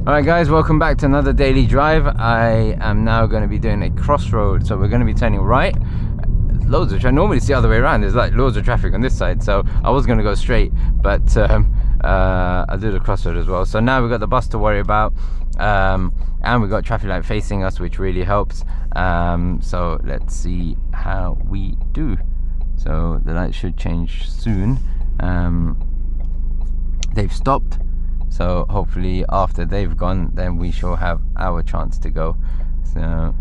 Alright guys, welcome back to another daily drive. I am now going to be doing a crossroad, so we're going to be turning right. Loads of traffic. Normally it's the other way around, there's like loads of traffic on this side, so I was going to go straight, but I'll do the crossroad as well. So now we've got the bus to worry about, and we've got traffic light facing us, which really helps. So let's see how we do. So the light should change soon. They've stopped, so hopefully after they've gone, then we shall have our chance to go. So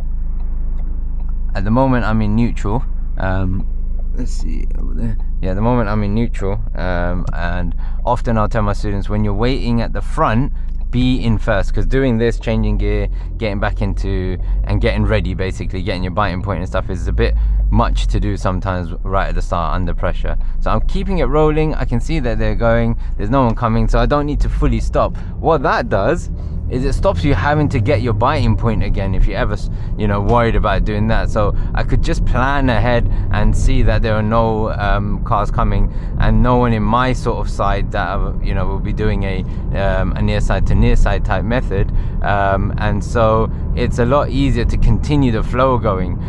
at the moment I'm in neutral. Let's see over there. Yeah, at the moment I'm in neutral, and often I'll tell my students, when you're waiting at the front, be in first, because doing this, changing gear, getting back into and getting ready, basically getting your biting point and stuff, is a bit much to do sometimes right at the start under pressure. So I'm keeping it rolling. I can see that they're going, there's no one coming, so I don't need to fully stop. What that does is it stops you having to get your biting point again if you're ever, you know, worried about doing that. So I could just plan ahead and see that there are no cars coming and no one in my sort of side that, you know, will be doing a near side to near side type method, and so it's a lot easier to continue the flow going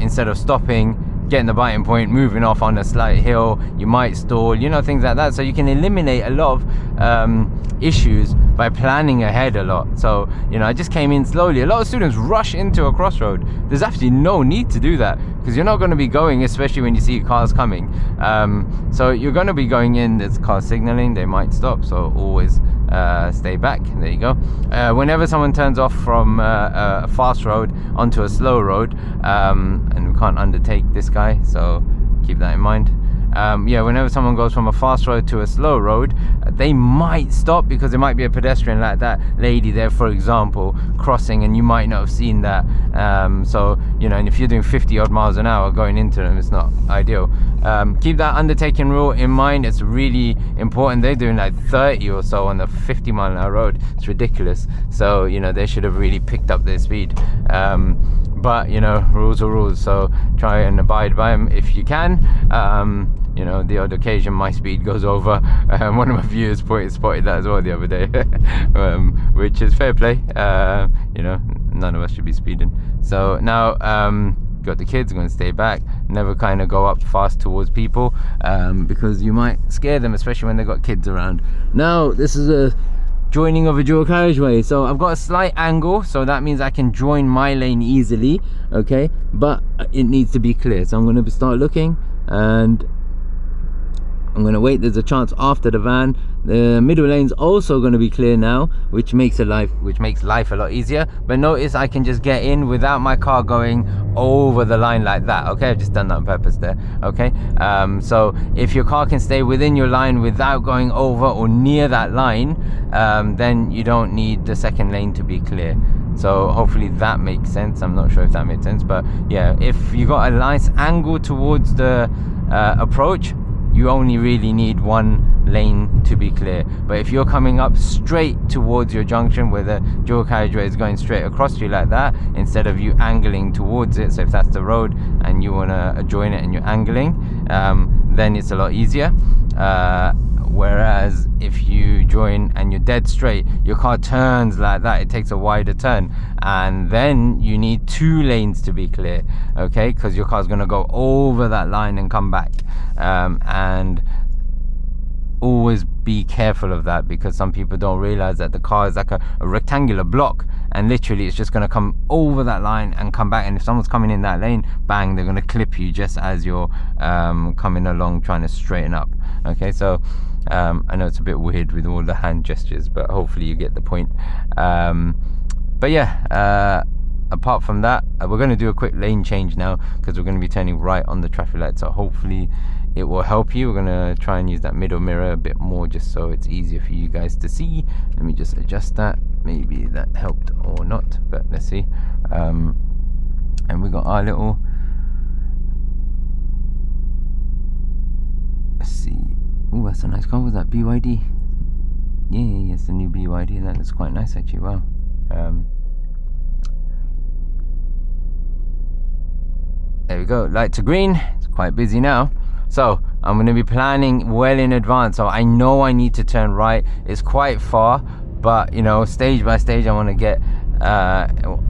instead of stopping, getting the biting point, moving off on a slight hill, you might stall, you know, things like that. So you can eliminate a lot of issues by planning ahead a lot. So, you know, I just came in slowly. A lot of students rush into a crossroad. There's actually no need to do that, because you're not going to be going, especially when you see cars coming. So you're going to be going in, there's cars signaling, they might stop, so always stay back. There you go. Whenever someone turns off from a fast road onto a slow road, and we can't undertake this guy, so keep that in mind. Yeah, whenever someone goes from a fast road to a slow road, they might stop because there might be a pedestrian like that lady there, for example, crossing, and you might not have seen that. So, you know, and if you're doing 50 odd miles an hour going into them, it's not ideal. Keep that undertaking rule in mind. It's really important. They're doing like 30 or so on the 50 mile an hour road. It's ridiculous. So, you know, they should have really picked up their speed. But, you know, rules are rules, so try and abide by them if you can. You know, the odd occasion my speed goes over. One of my viewers spotted that as well the other day, which is fair play. You know, none of us should be speeding. So now, got the kids, going to stay back, never kind of go up fast towards people, because you might scare them, especially when they've got kids around. Now, this is a joining of a dual carriageway, so I've got a slight angle, so that means I can join my lane easily, okay, but it needs to be clear. So I'm going to start looking, and I'm going to wait. There's a chance after the van. The middle lane's also going to be clear now, which makes life a lot easier. But notice I can just get in without my car going over the line like that. Okay, I've just done that on purpose there. Okay, so if your car can stay within your line without going over or near that line, then you don't need the second lane to be clear. So hopefully that makes sense. I'm not sure if that made sense, but yeah, if you got a nice angle towards the approach, you only really need one lane to be clear. But if you're coming up straight towards your junction where the dual carriageway is going straight across you like that, instead of you angling towards it, so if that's the road and you want to join it and you're angling, then it's a lot easier. Whereas if you join and you're dead straight, your car turns like that, it takes a wider turn, and then you need two lanes to be clear, okay, because your car's going to go over that line and come back. And always be careful of that, because some people don't realize that the car is like a rectangular block, and literally it's just going to come over that line and come back, and if someone's coming in that lane, bang, they're going to clip you just as you're coming along trying to straighten up. Okay, so I know it's a bit weird with all the hand gestures, but hopefully you get the point. But yeah, apart from that, we're going to do a quick lane change now, because we're going to be turning right on the traffic light, so hopefully it will help you. We're going to try and use that middle mirror a bit more, just so it's easier for you guys to see. Let me just adjust that. Maybe that helped or not, but let's see. And we got our little, let's see. Oh, that's a nice car. Was that BYD? Yeah, it's the new BYD. That looks quite nice actually. Wow. There we go, light to green. It's quite busy now, so I'm going to be planning well in advance. So I know I need to turn right. It's quite far, but you know, stage by stage I want to get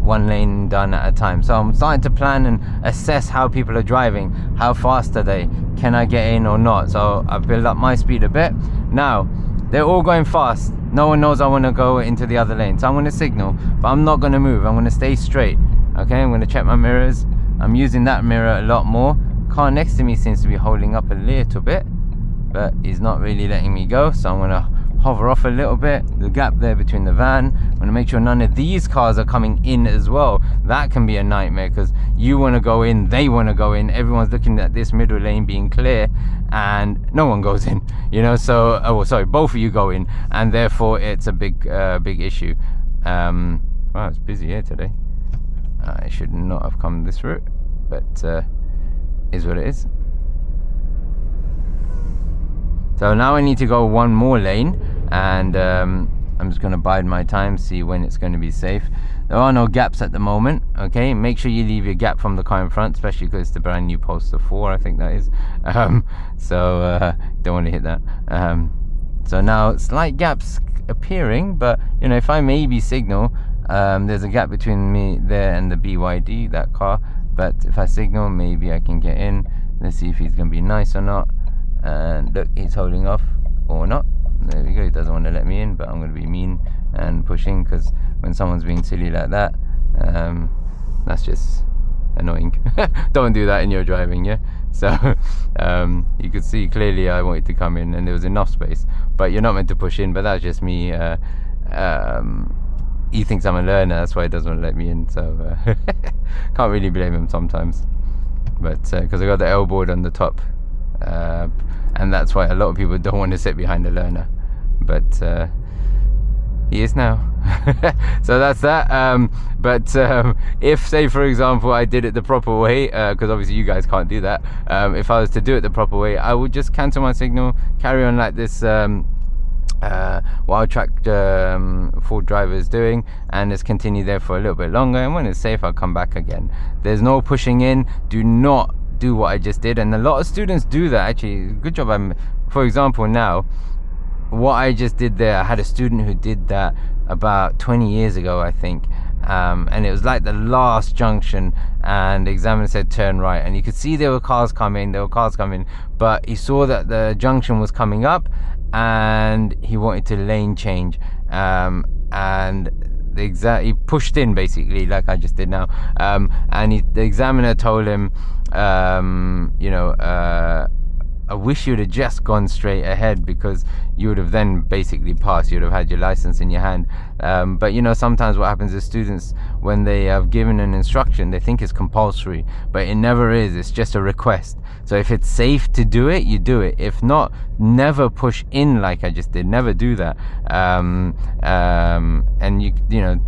one lane done at a time. So I'm starting to plan and assess how people are driving, how fast are they, can I get in or not. So I've built up my speed a bit. Now they're all going fast, no one knows I want to go into the other lane, so I'm going to signal, but I'm not going to move. I'm going to stay straight. Okay, I'm going to check my mirrors. I'm using that mirror a lot more. Car next to me seems to be holding up a little bit, but he's not really letting me go, so I'm going to hover off a little bit. The gap there between the van, I'm going to make sure none of these cars are coming in as well. That can be a nightmare, because you want to go in, they want to go in, everyone's looking at this middle lane being clear and no one goes in, you know. So sorry, both of you go in, and therefore it's a big issue. Wow, it's busy here today. I should not have come this route, but is what it is. So now I need to go one more lane, and I'm just going to bide my time, see when it's going to be safe. There are no gaps at the moment. Okay, make sure you leave your gap from the car in front, especially because it's the brand new Polestar 4, I think that is. So don't want to hit that. So now slight gaps appearing, but you know, if I maybe signal, there's a gap between me there and the BYD, that car, but if I signal, maybe I can get in. Let's see if he's going to be nice or not. And look, he's holding off or not. There we go, he doesn't want to let me in, but I'm going to be mean and pushing, because when someone's being silly like that, that's just annoying. Don't do that in your driving, yeah. So you could see clearly I wanted to come in and there was enough space, but you're not meant to push in. But that's just me. He thinks I'm a learner, that's why he doesn't want to let me in. So can't really blame him sometimes, but because I got the L board on the top, and that's why a lot of people don't want to sit behind a learner, but he is now. So that's that. But if, say for example, I did it the proper way, because obviously you guys can't do that, if I was to do it the proper way, I would just cancel my signal, carry on like this wild track Ford driver is doing, and just continue there for a little bit longer, and when it's safe I'll come back again. There's no pushing in. Do not do what I just did, and a lot of students do that. Actually, good job. For example, now what I just did there, I had a student who did that about 20 years ago, I think, and it was like the last junction, and the examiner said turn right, and you could see there were cars coming, but he saw that the junction was coming up and he wanted to lane change, and he pushed in basically like I just did now, and the examiner told him, you know, I wish you'd have just gone straight ahead, because you would have then basically passed. You'd have had your license in your hand. But you know, sometimes what happens is students, when they have given an instruction, they think it's compulsory, but it never is. It's just a request. So if it's safe to do it, you do it. If not, never push in like I just did. Never do that. And you know,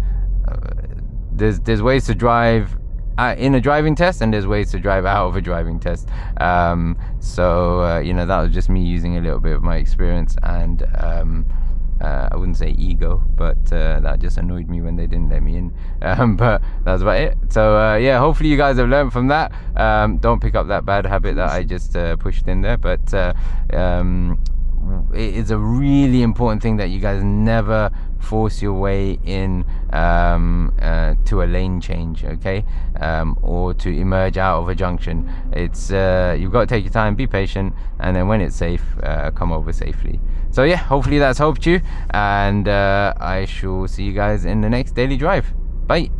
there's ways to drive in a driving test, and there's ways to drive out of a driving test. So you know, that was just me using a little bit of my experience, and I wouldn't say ego, but that just annoyed me when they didn't let me in. But that's about it. So yeah, hopefully you guys have learned from that. Don't pick up that bad habit that I just pushed in there, but it is a really important thing that you guys never force your way in to a lane change, okay, or to emerge out of a junction. It's you've got to take your time, be patient, and then when it's safe, come over safely. So yeah, hopefully that's helped you, and I shall see you guys in the next daily drive. Bye.